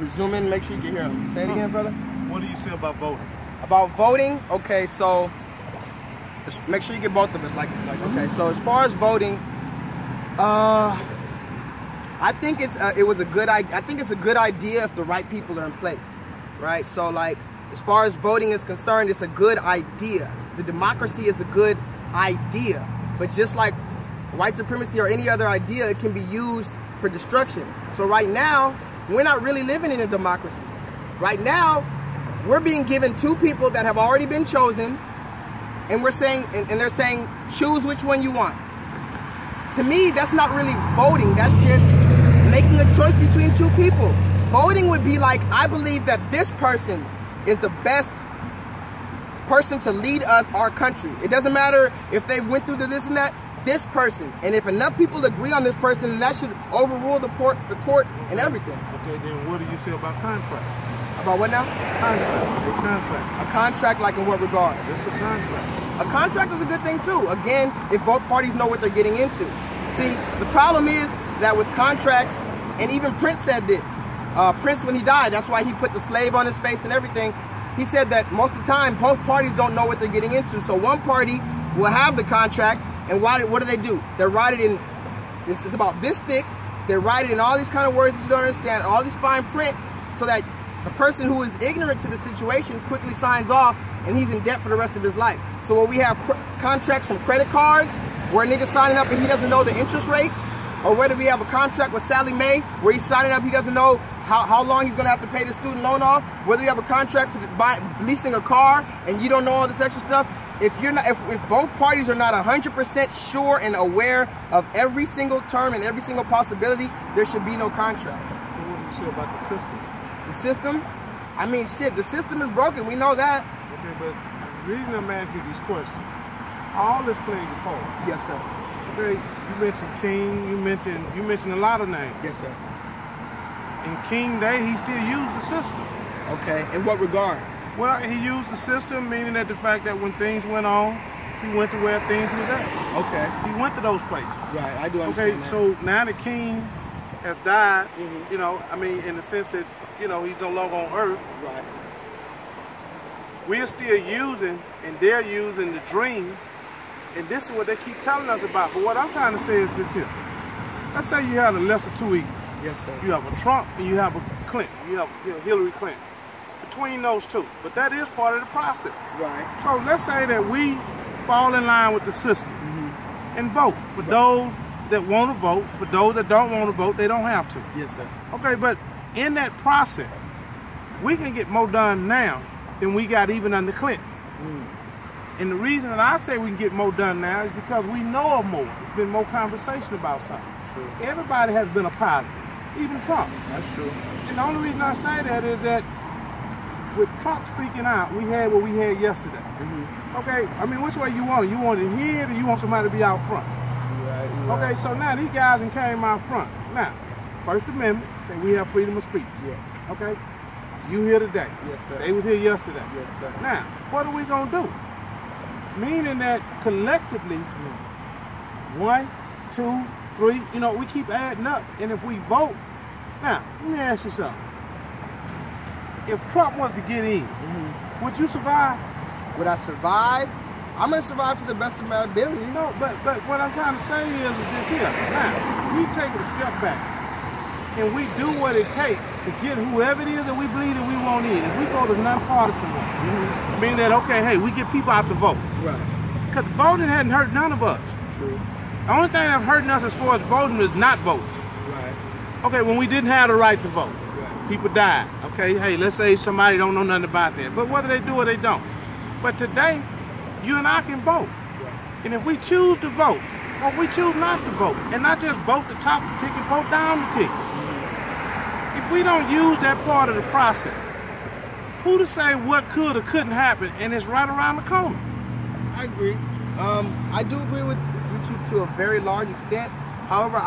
Resume in, make sure you can hear him. Say it again, brother. What do you say about voting? About voting? Okay, so just make sure you get both of us. Okay, so as far as voting, I think it's a good idea if the right people are in place, right? So like, as far as voting is concerned, it's a good idea. The democracy is a good idea, but just like white supremacy or any other idea, it can be used for destruction. So right now, we're not really living in a democracy. Right now, we're being given two people that have already been chosen, and we're saying, and they're saying, choose which one you want. To me, that's not really voting. That's just making a choice between two people. Voting would be like, I believe that this person is the best person to lead us, our country. It doesn't matter if they went through this and that, this person. And if enough people agree on this person, then that should overrule the court and everything. Okay, then what do you say about contract? About what now? Contract. A contract. A contract, like in what regard? Just a contract. A contract is a good thing too. Again, if both parties know what they're getting into. See, the problem is that with contracts, and even Prince said this. Prince, when he died, that's why he put the slave on his face and everything. He said that most of the time, both parties don't know what they're getting into. So one party will have the contract, and what do? They write it in, it's about this thick. They write it in all these kind of words that you don't understand, all this fine print, so that the person who is ignorant to the situation quickly signs off, and he's in debt for the rest of his life. So when we have contracts from credit cards, where a nigga's signing up and he doesn't know the interest rates, or whether we have a contract with Sally Mae where he's signing up, he doesn't know how long he's gonna have to pay the student loan off, whether you have a contract for leasing a car and you don't know all this extra stuff. If both parties are not 100% sure and aware of every single term and every single possibility, there should be no contract. So what do you say about the system? The system? I mean, shit, the system is broken, we know that. Okay, but the reason I'm asking these questions, all this plays a part. Yes, sir. Okay, you mentioned King, you mentioned a lot of names. Yes, sir. In King Day, he still used the system. Okay, in what regard? Well, he used the system, meaning that the fact that when things went on, he went to where things was at. Okay. He went to those places. Right, I do understand. Okay, so now that King has died, you know, I mean, in the sense that, you know, he's no longer on earth. Right. We're still using, and they're using the dream, and this is what they keep telling us about. But what I'm trying to say is this here. Let's say you have the lesser two evils. Yes, sir. You have a Trump and you have a Clinton. You have Hillary Clinton. Between those two. But that is part of the process. Right. So let's say that we fall in line with the system and vote. For those that want to vote, for those that don't want to vote, they don't have to. Yes, sir. Okay, but in that process, we can get more done now than we got even under Clinton. And the reason that I say we can get more done now is because we know of more. There's been more conversation about something. True. Everybody has been a positive, even Trump. That's true. And the only reason I say that is that with Trump speaking out, we had what we had yesterday. Okay, I mean, which way you want it? You want it here, or you want somebody to be out front? Right. Okay, so now these guys came out front. Now, First Amendment say we have freedom of speech. Yes. Okay, you here today. Yes, sir. They was here yesterday. Yes, sir. Now, what are we gonna do? Meaning that collectively, 1, 2, 3, you know, we keep adding up, and if we vote, now, let me ask you something. If Trump was to get in, would you survive? Would I survive? I'm gonna survive to the best of my ability. You know, but what I'm trying to say is this here. Now, if we take it a step back and we do what it takes to get whoever it is that we believe that we want in, if we go to nonpartisan one, meaning that, okay, hey, we get people out to vote. Right. Because voting hadn't hurt none of us. True. The only thing that's hurting us as far as voting is not voting. Right. Okay, when we didn't have the right to vote, Right. people died. Okay, hey, let's say somebody don't know nothing about that. But whether they do or they don't. But today, you and I can vote. Right. And if we choose to vote, or we choose not to vote, and not just vote the top of the ticket, vote down the ticket. If we don't use that part of the process, who to say what could or couldn't happen, and it's right around the corner? I agree. I do agree with you to a very large extent. However,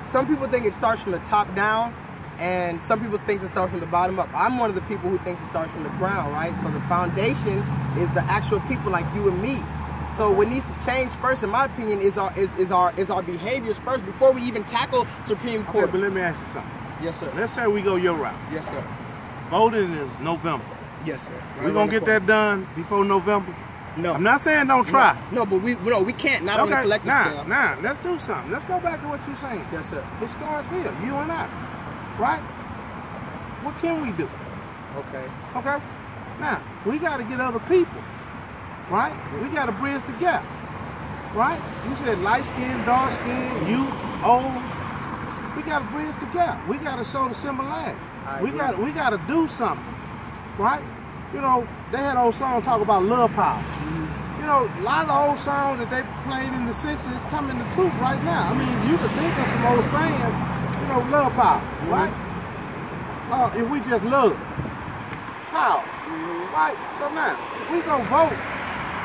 some people think it starts from the top down, and some people think it starts from the bottom up. I'm one of the people who thinks it starts from the ground, right? So the foundation is the actual people like you and me. So what needs to change first, in my opinion, is our behaviors first before we even tackle Supreme Court. Okay, but let me ask you something. Yes, sir. Let's say we go your route. Yes, sir. Voting is November. Yes, sir. Right, We gonna get that done before November? No. I'm not saying don't try. No, but we can't. Not on the collective scale. Nah, let's do something. Let's go back to what you're saying. Yes, sir. It starts here, you and I, right? What can we do? Okay. Okay? Now, we got to get other people, right? We got to bridge the gap, right? You said light skin, dark skin, youth, old. We got to bridge the gap. We got to show the similarity. We got to do something, right? You know, they had old songs talk about love power. You know, a lot of the old songs that they played in the 60s coming to truth right now. I mean, you could think of some old sayings, you know, love power, right? If we just love, power, right? So now, if we go vote,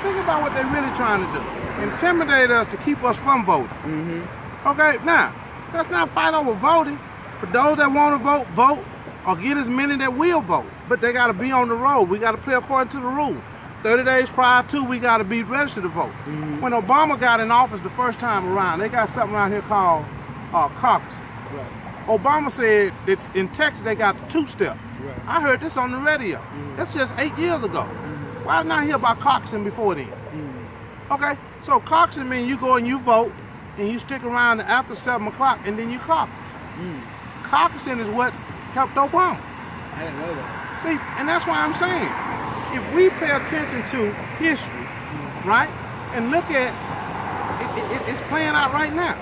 think about what they're really trying to do. Intimidate us to keep us from voting. Okay, now, let's not fight over voting. For those that want to vote, vote, or get as many that will vote. But they got to be on the road. We got to play according to the rule. 30 days prior to, we got to be registered to vote. When Obama got in office the first time around, they got something around here called caucusing. Right. Obama said that in Texas they got the two-step. Right. I heard this on the radio. That's just 8 years ago. Why didn't I hear about caucusing before then? Okay, so caucusing means you go and you vote, and you stick around after 7 o'clock, and then you caucus. Caucusing is what helped Obama. I didn't know that. See, and that's why I'm saying, if we pay attention to history, right, and look at it's playing out right now.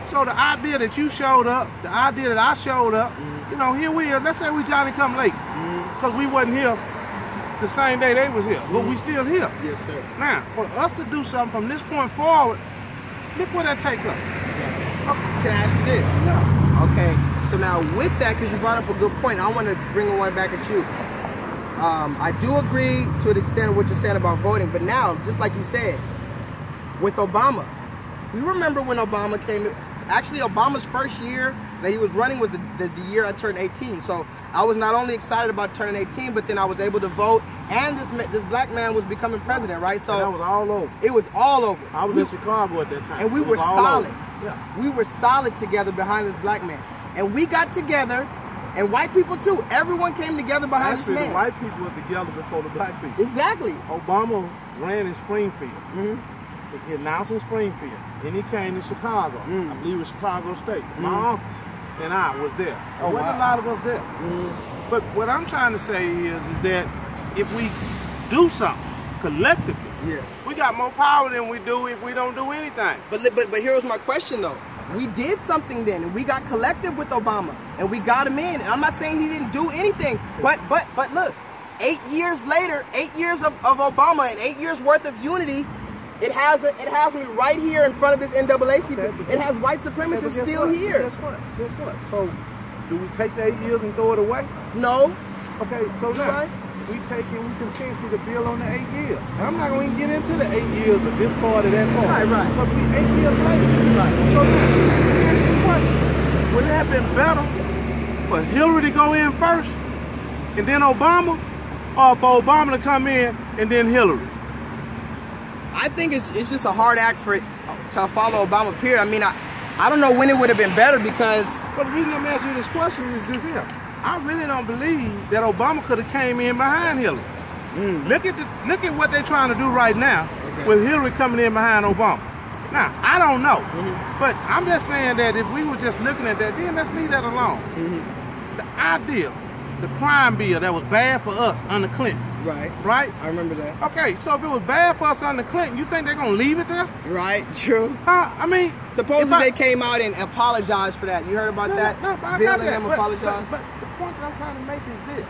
So the idea that you showed up, the idea that I showed up, you know, here we are. Let's say we Johnny come late, because we wasn't here the same day they was here, but we still here. Yes, sir. Now, for us to do something from this point forward, look where that take us. Can I ask you this? Yeah. Okay, so now with that, because you brought up a good point, I want to bring one back at you. I do agree to an extent of what you're saying about voting, but now, just like you said, with Obama, you remember when Obama came in, actually Obama's first year that he was running was the year I turned 18. So I was not only excited about turning 18, but then I was able to vote, and this black man was becoming president, right? So and that was all over. It was all over. I was in Chicago at that time. And we were solid. Yeah. We were solid together behind this black man. And we got together, and white people too. Everyone came together behind this man. The white people were together before the black people. Exactly. Obama ran in Springfield. He announced in Springfield. Then he came to Chicago. I believe it was Chicago State. My uncle and I was there. There wasn't a lot of us there. But what I'm trying to say is that if we do something collectively, we got more power than we do if we don't do anything. But here's my question though. We did something then, and we got collective with Obama, and we got him in. And I'm not saying he didn't do anything, but look, 8 years later, 8 years of Obama and 8 years worth of unity, it has me right here in front of this NAACP. It has white supremacists still here. Guess what? Guess what? So, do we take the 8 years and throw it away? No. Okay, so now, we take it, we continue to build on the 8 years. And I'm not going to get into the 8 years of this part or that part. Right. Because we 8 years later. Right. So now, ask the question. Would it have been better for Hillary to go in first and then Obama, or for Obama to come in and then Hillary? I think it's just a hard act for it to follow Obama, period. I mean, I don't know when it would have been better because... But the reason I'm asking you this question is this here. I really don't believe that Obama could have came in behind Hillary. Look at what they're trying to do right now with Hillary coming in behind Obama. Now, I don't know, but I'm just saying that if we were just looking at that, then let's leave that alone. The idea, the crime bill that was bad for us under Clinton. Right? I remember that. Okay, so if it was bad for us under Clinton, you think they're going to leave it there? Right, true. I mean... Supposedly they came out and apologized for that. You heard about that? No, I got that. But the point that I'm trying to make is this.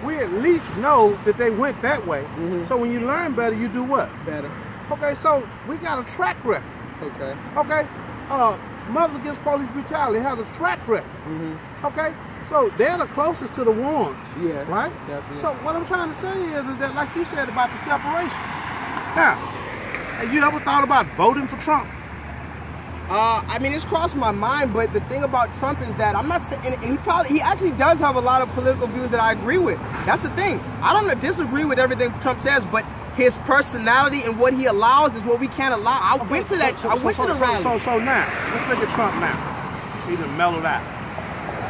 We at least know that they went that way. So when you learn better, you do what? Better. Okay, so we got a track record. Okay? Mothers Against Police Brutality has a track record. Okay? So they're the closest to the ones. Right? Definitely. So what I'm trying to say is that, like you said about the separation. Now, have you ever thought about voting for Trump? I mean, it's crossed my mind, but the thing about Trump is that I'm not saying, and he actually does have a lot of political views that I agree with. That's the thing. I don't disagree with everything Trump says, but his personality and what he allows is what we can't allow. I went to the rally. So now, let's look at Trump now. He done mellowed out.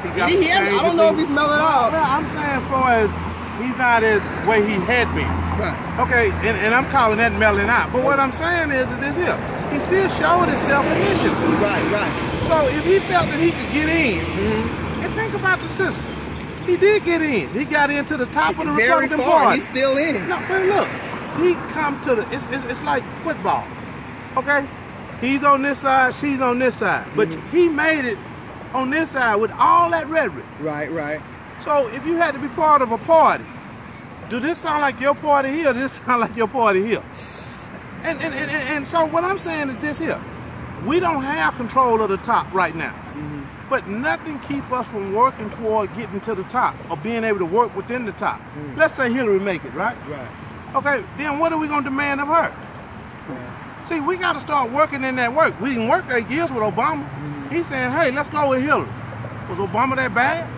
I don't know if he's mellowed out. Well, I'm saying for as he's not as way he had been. Right. Okay, and I'm calling that mellowing out. But what I'm saying is this here. He still showed himself initiative. Right. So if he felt that he could get in, and think about the system. He did get in. He got into the top of the Republican Party. He's still in. No, but look, he come to the, it's like football, okay? He's on this side, she's on this side. But he made it on this side with all that rhetoric. Right. So if you had to be part of a party, do this sound like your party here, or does this sound like your party here? And so what I'm saying is this here. We don't have control of the top right now. But nothing keep us from working toward getting to the top or being able to work within the top. Let's say Hillary make it, right? Right. Okay, then what are we going to demand of her? See, we got to start working in that work. We didn't work 8 years with Obama. He's saying, hey, let's go with Hillary. Was Obama that bad?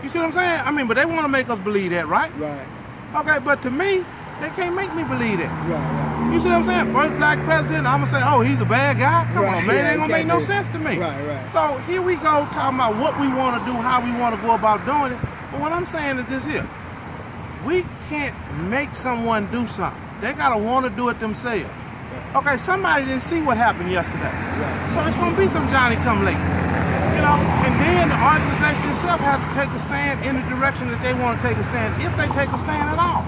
You see what I'm saying? I mean, but they want to make us believe that, right? Right. Okay, but to me, they can't make me believe that. Right. You see what I'm saying? First black president, I'm going to say, oh, he's a bad guy? Come on, man, it ain't going to make no sense to me. Right. So here we go talking about what we want to do, how we want to go about doing it. But what I'm saying is this here. We can't make someone do something. They got to want to do it themselves. Okay, somebody didn't see what happened yesterday. So it's going to be some Johnny come late. You know, and then the organization itself has to take a stand in the direction that they want to take a stand, if they take a stand at all.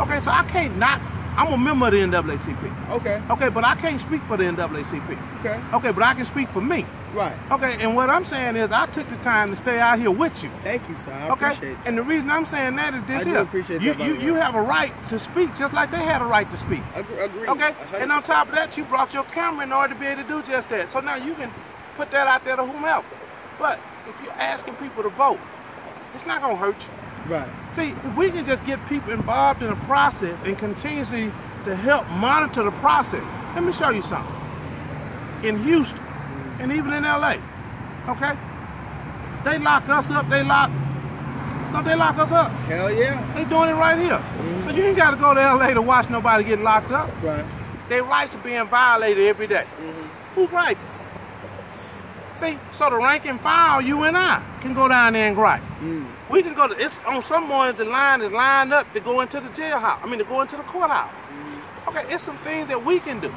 Okay, so I can't not, I'm a member of the NAACP. Okay, but I can't speak for the NAACP. Okay, but I can speak for me. Right. Okay, and what I'm saying is I took the time to stay out here with you. Thank you, sir. I appreciate it. And the reason I'm saying that is this I here. do appreciate that, you have a right to speak just like they had a right to speak. Agreed. Okay, 100%. and on top of that, you brought your camera in order to be able to do just that. So now you can put that out there to whomever. But if you're asking people to vote, it's not going to hurt you. Right. See, if we can just get people involved in the process and continuously to help monitor the process. Let me show you something. In Houston, and even in LA, okay? They lock us up, don't they lock us up? Hell yeah. They doing it right here. So you ain't got to go to LA to watch nobody get locked up. Right. Their rights are being violated every day. Who's right? See, so the rank and file, you and I, can go down there and gripe. We can go to, it's on some mornings the line is lined up to go into the jailhouse, to go into the courthouse. Okay, it's some things that we can do.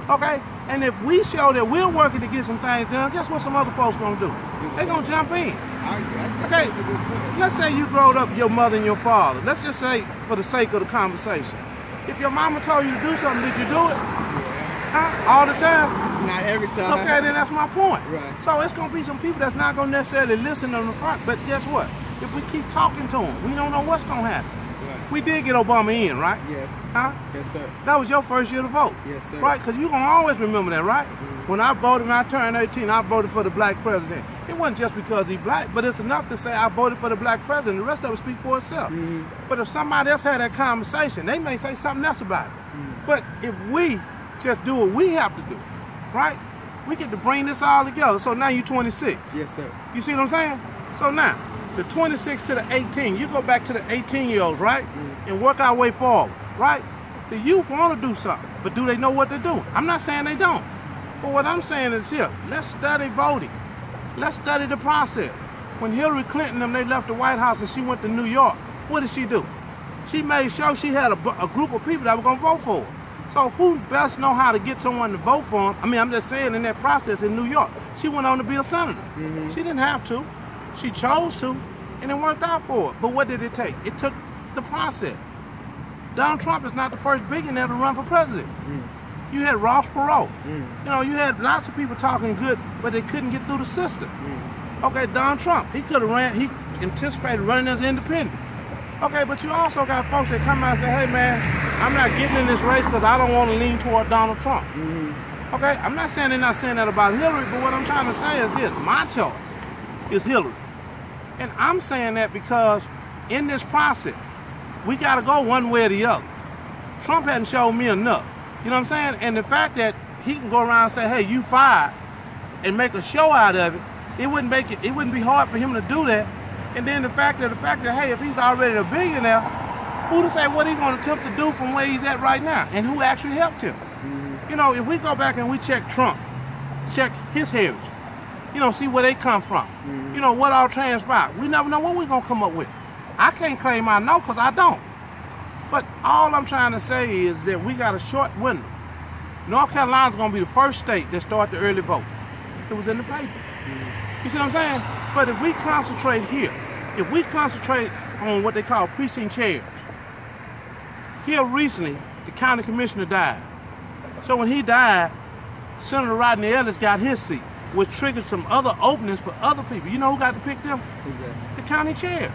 Okay? And if we show that we're working to get some things done, guess what some other folks gonna do? They gonna jump in. Okay, let's say you growed up with your mother and your father. Let's just say, for the sake of the conversation, if your mama told you to do something, did you do it? All the time? Not every time. Okay, then that's my point. Right. So it's gonna be some people that's not gonna necessarily listen on the front, but guess what? If we keep talking to them, we don't know what's gonna happen. We did get Obama in, right? Yes. Yes, sir. That was your first year to vote. Yes, sir. Right? Because you're going to always remember that, right? When I voted, when I turned 18, I voted for the black president. It wasn't just because he's black, but it's enough to say I voted for the black president. The rest of it speak for itself. But if somebody else had that conversation, they may say something else about it. But if we just do what we have to do, right? We get to bring this all together. So now you're 26. Yes, sir. You see what I'm saying? So now, the 26 to the 18, you go back to the 18-year-olds, right? And work our way forward, right? The youth want to do something, but do they know what they're doing? I'm not saying they don't. But what I'm saying is here, let's study voting. Let's study the process. When Hillary Clinton they left the White House and she went to New York, what did she do? She made sure she had a group of people that were going to vote for her. So who best know how to get someone to vote for them? I'm just saying in that process in New York, she went on to be a senator. She didn't have to. She chose to, and it worked out for her. But what did it take? It took the process. Donald Trump is not the first billionaire to run for president. You had Ross Perot. You know, you had lots of people talking good, but they couldn't get through the system. Okay, Donald Trump, he could have ran, he anticipated running as independent. Okay, but you also got folks that come out and say, hey man, I'm not getting in this race because I don't want to lean toward Donald Trump. Okay, I'm not saying they're not saying that about Hillary, but what I'm trying to say is this, my choice is Hillary. And I'm saying that because in this process, we got to go one way or the other. Trump hadn't showed me enough. You know what I'm saying? And the fact that he can go around and say, hey, you fired, and make a show out of it, it wouldn't be hard for him to do that. And then the fact that, hey, if he's already a billionaire, who to say what he's going to attempt to do from where he's at right now, and who actually helped him? You know, if we go back and we check Trump, check his heritage, You know, see where they come from. You know, what all transpired. We never know what we're gonna come up with. I can't claim I know because I don't. But all I'm trying to say is that we got a short window. North Carolina's gonna be the first state that start the early vote. It was in the paper. You see what I'm saying? But if we concentrate here, if we concentrate on what they call precinct chairs, here recently, the county commissioner died. So when he died, Senator Rodney Ellis got his seat, which triggered some other openings for other people. You know who got to pick them? Exactly. The county chairs.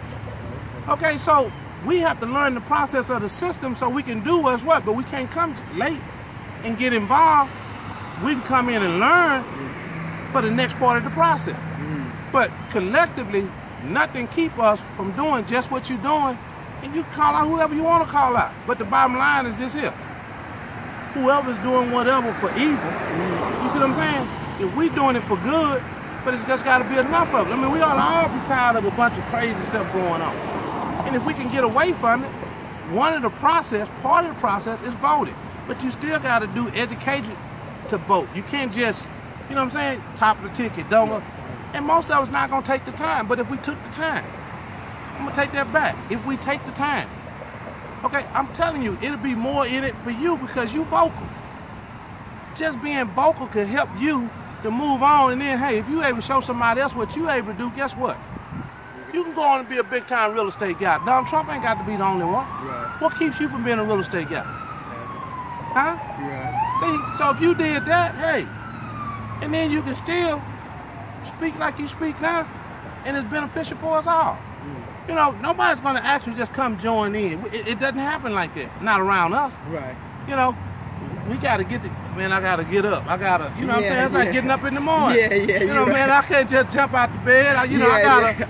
Okay, so we have to learn the process of the system so we can do what's what, but we can't come late and get involved. We can come in and learn for the next part of the process. But collectively, nothing keep us from doing just what you're doing, and you call out whoever you want to call out. But the bottom line is this here. Whoever's doing whatever for evil, you see what I'm saying? If we doing it for good, but it's just got to be enough of it. I mean, we all be tired of a bunch of crazy stuff going on. And if we can get away from it, part of the process is voting. But you still got to do education to vote. You can't just, you know what I'm saying, top of the ticket, don't go. And most of us not going to take the time. But if we took the time, I'm going to take that back. If we take the time, okay, I'm telling you, it'll be more in it for you because you vocal. Just being vocal can help you to move on. And then, hey, if you able to show somebody else what you able to do, guess what? You can go on and be a big-time real estate guy. Donald Trump ain't got to be the only one. Right. What keeps you from being a real estate guy? Huh? Right. See, so if you did that, hey, and then you can still speak like you speak now, and it's beneficial for us all. You know, nobody's going to actually just come join in. It doesn't happen like that. Not around us. Right. You know, we got to get the, man, I got to get up. I got to, you know what I'm saying? It's like getting up in the morning. Yeah, you know, man, I can't just jump out the bed. I got to.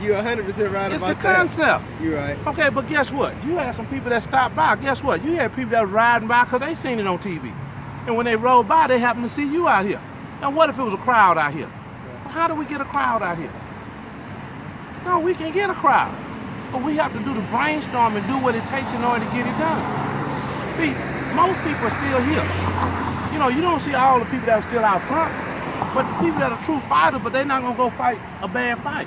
You're 100% right about that. It's the concept. You're right. Okay, but guess what? You had some people that stopped by. Guess what? You had people that was riding by because they seen it on TV. And when they rode by, they happened to see you out here. And what if it was a crowd out here? Well, how do we get a crowd out here? No, we can get a crowd. But we have to do the brainstorm and do what it takes in order to get it done. See, most people are still here. You know, you don't see all the people that are still out front, but the people that are true fighters, but they're not going to go fight a bad fight.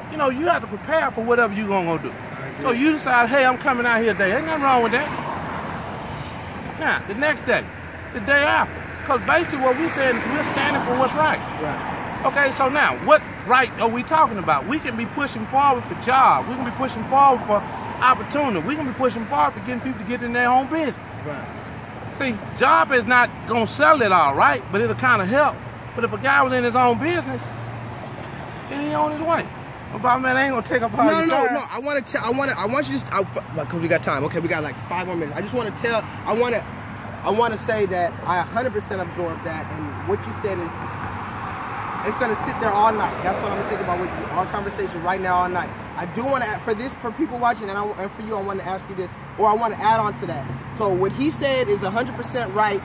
You know, you have to prepare for whatever you're going to go do. So you decide, hey, I'm coming out here today. Ain't nothing wrong with that. Now, the next day, the day after. Because basically what we're saying is we're standing for what's right. Right. Okay, so now, what right are we talking about? We can be pushing forward for jobs. We can be pushing forward for opportunity. We can be pushing forward for getting people to get in their own business. Right. See, job is not going to sell it all, right? But it'll kind of help. But if a guy was in his own business, then he on his way. But man, I ain't gonna take up all your time. No. I want you to, because we got time. Okay, we got like 5 more minutes. I just want to tell, I want to say that I 100% absorbed that, and what you said is, it's gonna sit there all night. That's what I'm gonna think about with you. Our conversation right now all night. I do want to, for people watching, and for you, I want to ask you this, or I want to add on to that. So what he said is 100% right,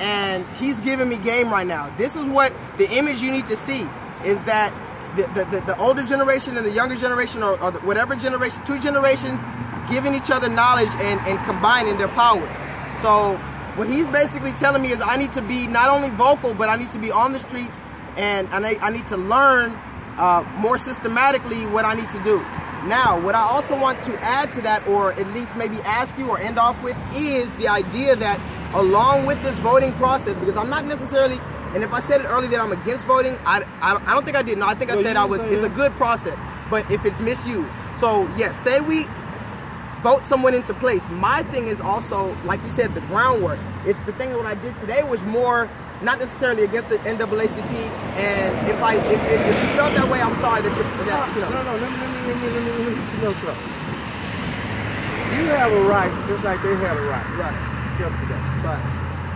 and he's giving me game right now. This is what the image you need to see is that. The older generation and the younger generation, or whatever generation, 2 generations, giving each other knowledge and combining their powers. So what he's basically telling me is I need to be not only vocal, but I need to be on the streets, and I need to learn more systematically what I need to do. Now, what I also want to add to that, or at least maybe ask you or end off with, is the idea that along with this voting process, because I'm not necessarily, and if I said it earlier that I'm against voting, I don't think I did. No, I think I said it's a good process, but if it's misused. So yes, say we vote someone into place. My thing is also, like you said, the groundwork. It's the thing that what I did today was more, not necessarily against the NAACP, and if you felt that way, I'm sorry that you know. No, let me let you know something. You have a right just like they had a right yesterday. Right.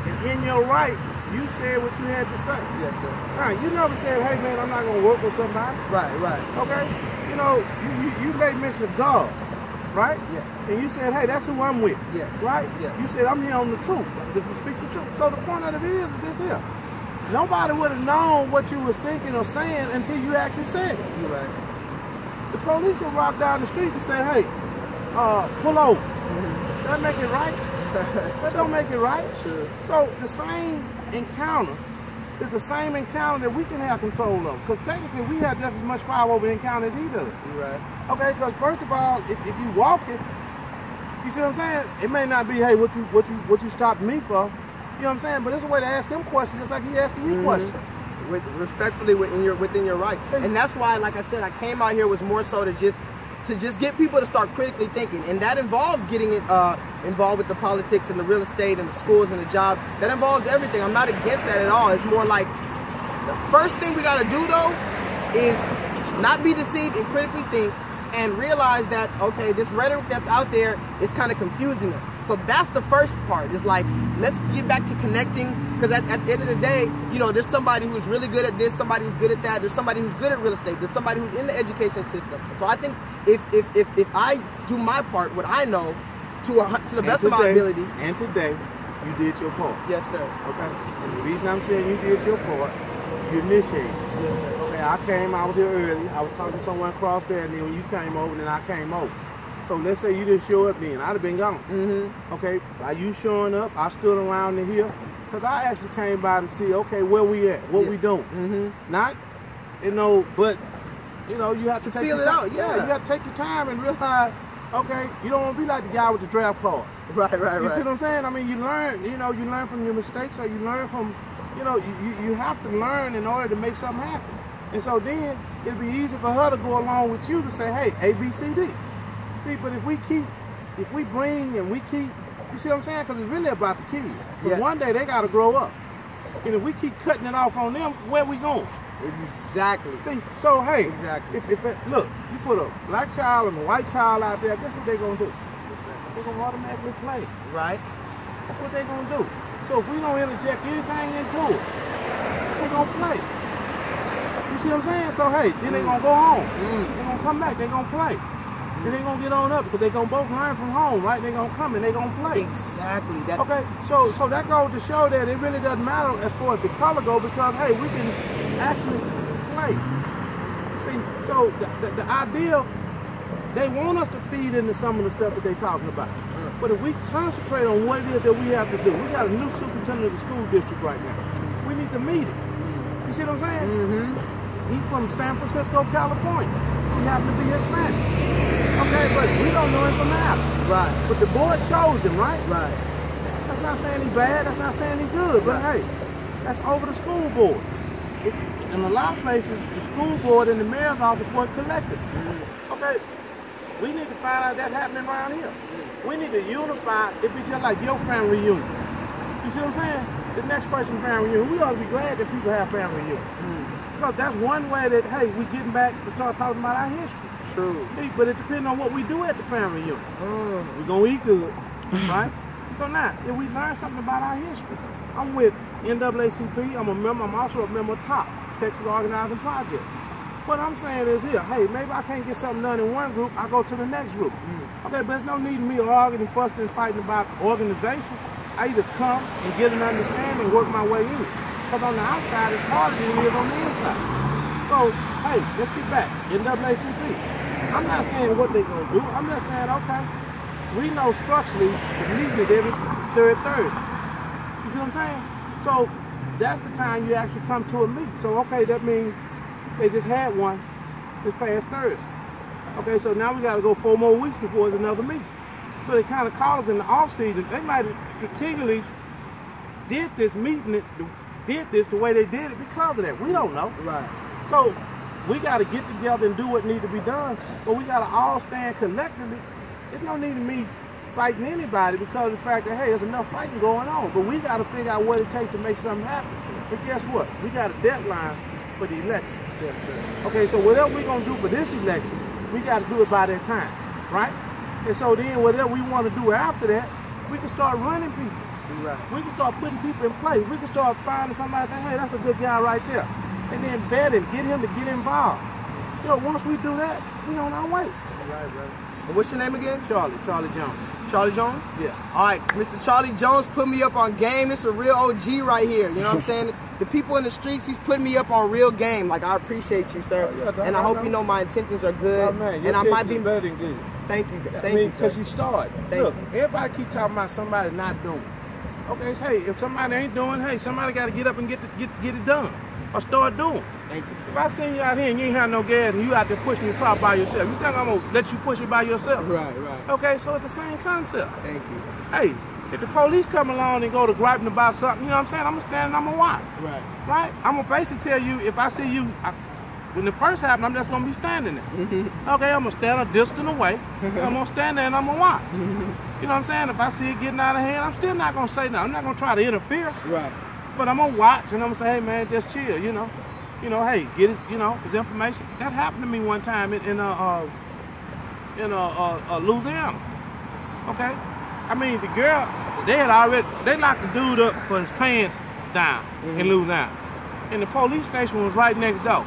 And in your right, you said what you had to say. Yes, sir. You never said, hey man, I'm not gonna work with somebody. Right. Okay? You know, you made mention of God, right? Yes. And you said, hey, that's who I'm with. Yes. Right? Yes. You said, I'm here on the truth, to speak the truth. So the point of it is this here. Nobody would have known what you was thinking or saying until you actually said it. You're right. The police can walk down the street and say, hey, pull over. That make it right? That don't make it right. Sure. So the same encounter it's the same encounter that we can have control of. Because technically, we have just as much power over the encounter as he does. Right. Okay, because first of all, if you walk it, you see what I'm saying? It may not be, hey, what you stopped me for? You know what I'm saying? But it's a way to ask him questions, just like he asking you questions. Respectfully within your right. And that's why, like I said, I came out here was more so to just get people to start critically thinking, and that involves getting involved with the politics and the real estate and the schools and the jobs. That involves everything. I'm not against that at all. It's more like the first thing we got to do though is not be deceived and critically think and realize that, okay, this rhetoric that's out there is kind of confusing us. So that's the first part. It's like, let's get back to connecting, because at the end of the day, you know, there's somebody who's really good at this, somebody who's good at that, there's somebody who's good at real estate, there's somebody who's in the education system. So I think if I do my part, what I know, to the best of my ability. And today, you did your part. Yes, sir. Okay? And the reason I'm saying you did your part, you initiated. Yes, sir. I was here early. I was talking to someone across there, and then when you came over, then I came over. So let's say you didn't show up then. I'd have been gone. Okay, by you showing up, I stood around in here, because I actually came by to see, okay, where we at, what we doing. Not, you know, but, you know, you have to take feel your it time. out, yeah. You have to take your time and realize, okay, you don't want to be like the guy with the draft card. Right. You see what I'm saying? I mean, you learn from your mistakes, or you learn from, you know, you have to learn in order to make something happen. And so then it'll be easy for her to go along with you to say, hey, A, B, C, D. See, but if we bring and we keep, you see what I'm saying? Because it's really about the kids. But one day they got to grow up. And if we keep cutting it off on them, where we going? Exactly. See, so hey, exactly. Look, you put a black child and a white child out there, guess what they're going to do? They're going to automatically play. Right. That's what they're going to do. So if we don't interject anything into it, they're going to play. You see what I'm saying? So hey, then they're going to go home. They're going to come back. They're going to play. Then they're going to get on up, because they're going to both learn from home, right? They're going to come and they're going to play. Exactly. Okay, so that goes to show that it really doesn't matter as far as the color goes, because, hey, we can actually play. See, so the idea, they want us to feed into some of the stuff that they're talking about. But if we concentrate on what it is that we have to do, we got a new superintendent of the school district right now. We need to meet it. You see what I'm saying? He's from San Francisco, California. He happens to be Hispanic. Okay, but we don't know him from Adam. Right. But the board chose him, right? Right. That's not saying he's bad, that's not saying he's good, but hey, that's over the school board. In a lot of places, the school board and the mayor's office work collectively. Okay, we need to find out that happening around here. We need to unify. It'd be just like your family reunion. You see what I'm saying? The next person's family reunion. We ought to be glad that people have family reunion. Because that's one way that, hey, we getting back to start talking about our history. True. But it depends on what we do at the family reunion. We're going to eat good, right? So now, if we learn something about our history, I'm with NAACP, I'm a member, I'm also a member of TOP, Texas Organizing Project. What I'm saying is here, hey, maybe I can't get something done in one group, I go to the next group. Okay, but there's no need in me arguing, fussing, and fighting about organization. I either come and get an understanding and work my way in. Because on the outside, it's harder than it is on the inside. So, hey, let's get back. NAACP. I'm not saying what they're going to do. I'm just saying, okay, we know structurally the meeting is every third Thursday. You see what I'm saying? So, that's the time you actually come to a meeting. So, okay, that means they just had one this past Thursday. Okay, so now we got to go 4 more weeks before there's another meeting. So they kind of call us in the off season. They might have strategically did this meeting, did this the way they did it because of that. We don't know. Right. So we got to get together and do what needs to be done, but we got to all stand collectively. There's no need in me fighting anybody because of the fact that, hey, there's enough fighting going on, but we got to figure out what it takes to make something happen. But guess what? We got a deadline for the election. Yes, sir. Okay, so whatever we're going to do for this election, we got to do it by that time, right? And so then whatever we want to do after that, we can start running people. Right. We can start putting people in place. We can start finding somebody saying, hey, that's a good guy right there. And then vet him, get him to get involved. You know, once we do that, we on our way. Right. And what's your name again? Charlie Jones. Charlie Jones? Yeah. All right, Mr. Charlie Jones put me up on game. This is a real OG right here. You know what I'm saying? The people in the streets, he's putting me up on real game. Like, I appreciate you, sir. And I hope you know my intentions are good. Oh, man, and I might be better than good. Thank you. Thank you, because you started. Thank Look, you. everybody keep talking about somebody not doing. Okay, so, hey, if somebody ain't doing, hey, somebody got to get up and get it done, or start doing. Thank you, sir. If I seen you out here and you ain't have no gas and you out there pushing your car by yourself, you think I'm gonna let you push it by yourself? Right, right. Okay, so it's the same concept. Thank you. Hey, if the police come along and go to griping about something, you know what I'm saying? I'm gonna stand and I'm gonna watch. Right. Right? I'm gonna basically tell you, if I see you, when the first happened, I'm just gonna be standing there. Okay, I'm gonna stand a distance away. I'm gonna stand there and I'm gonna watch. You know what I'm saying? If I see it getting out of hand, I'm still not gonna say nothing. I'm not gonna try to interfere. Right. But I'm gonna watch and I'm gonna say, hey man, just chill, you know. You know, hey, get his, you know, his information. That happened to me one time in Louisiana. Okay? I mean, the girl, they locked the dude up for his pants down in Louisiana. And the police station was right next door.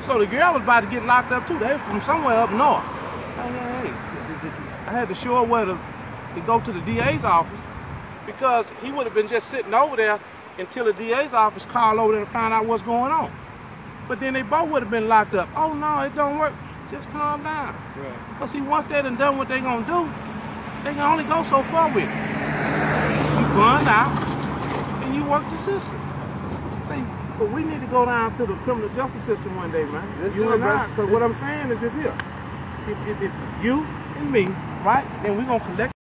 So the girl was about to get locked up too. They was from somewhere up north. Hey, I had to show her where to go to the DA's office, because he would have been just sitting over there until the DA's office called over there and found out what's going on. But then they both would have been locked up. Oh no, it don't work. Just calm down. Right. Because see, once they done what they gonna do, they can only go so far with it. You bond out and you work the system. See, but we need to go down to the criminal justice system one day, man. You and I, because what I'm saying is this here. If you and me, right, then we're gonna collect